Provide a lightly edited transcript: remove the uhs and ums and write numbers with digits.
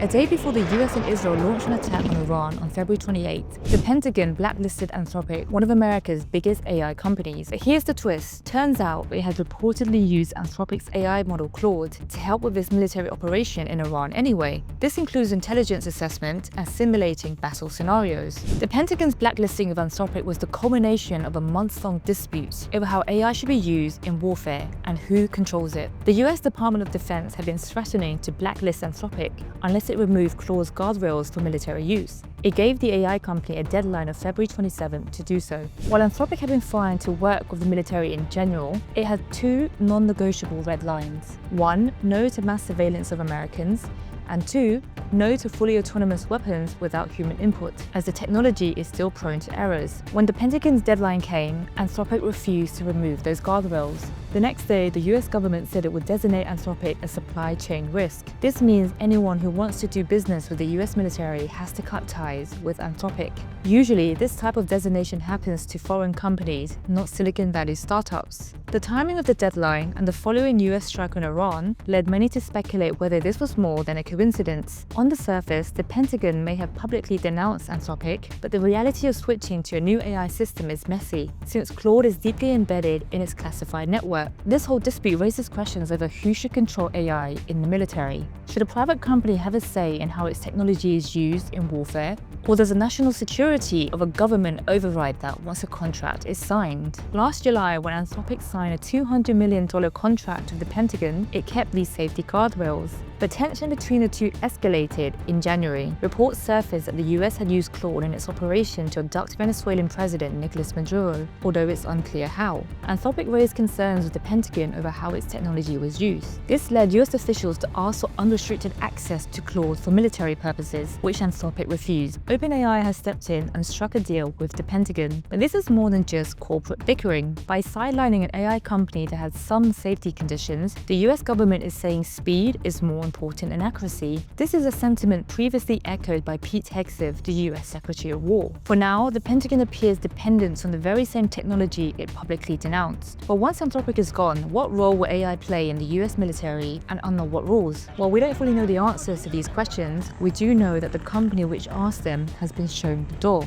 A day before the US and Israel launched an attack on Iran on February 28th, the Pentagon blacklisted Anthropic, one of America's biggest AI companies. But here's the twist. Turns out it had reportedly used Anthropic's AI model Claude to help with its military operation in Iran anyway. This includes intelligence assessment and simulating battle scenarios. The Pentagon's blacklisting of Anthropic was the culmination of a months-long dispute over how AI should be used in warfare and who controls it. The US Department of Defense had been threatening to blacklist Anthropic unless it removed Claude's guardrails for military use. It gave the AI company a deadline of February 27th to do so. While Anthropic had been fine to work with the military in general, it had two non-negotiable red lines. One, no to mass surveillance of Americans, and two, no to fully autonomous weapons without human input, as the technology is still prone to errors. When the Pentagon's deadline came, Anthropic refused to remove those guardrails. The next day, the US government said it would designate Anthropic a supply chain risk. This means anyone who wants to do business with the US military has to cut ties with Anthropic. Usually, this type of designation happens to foreign companies, not Silicon Valley startups. The timing of the deadline and the following US strike on Iran led many to speculate whether this was more than a coincidence. On the surface, the Pentagon may have publicly denounced Anthropic, but the reality of switching to a new AI system is messy, since Claude is deeply embedded in its classified network. This whole dispute raises questions over who should control AI in the military. Should a private company have a say in how its technology is used in warfare? Or does the national security of a government override that once a contract is signed? Last July, when Anthropic signed a $200 million contract with the Pentagon, it kept these safety guardrails. The tension between the two escalated in January. Reports surfaced that the US had used Claude in its operation to abduct Venezuelan President Nicolas Maduro, although it's unclear how. Anthropic raised concerns with the Pentagon over how its technology was used. This led US officials to ask for unrestricted access to Claude for military purposes, which Anthropic refused. OpenAI has stepped in and struck a deal with the Pentagon. But this is more than just corporate bickering. By sidelining an AI company that has some safety conditions, the US government is saying speed is more important than accuracy. This is a sentiment previously echoed by Pete Hegseth, the US Secretary of War. For now, the Pentagon appears dependent on the very same technology it publicly denounced. But once Anthropic is gone, what role will AI play in the US military and under what rules? While we don't fully know the answers to these questions, we do know that the company which asked them has been shown the door.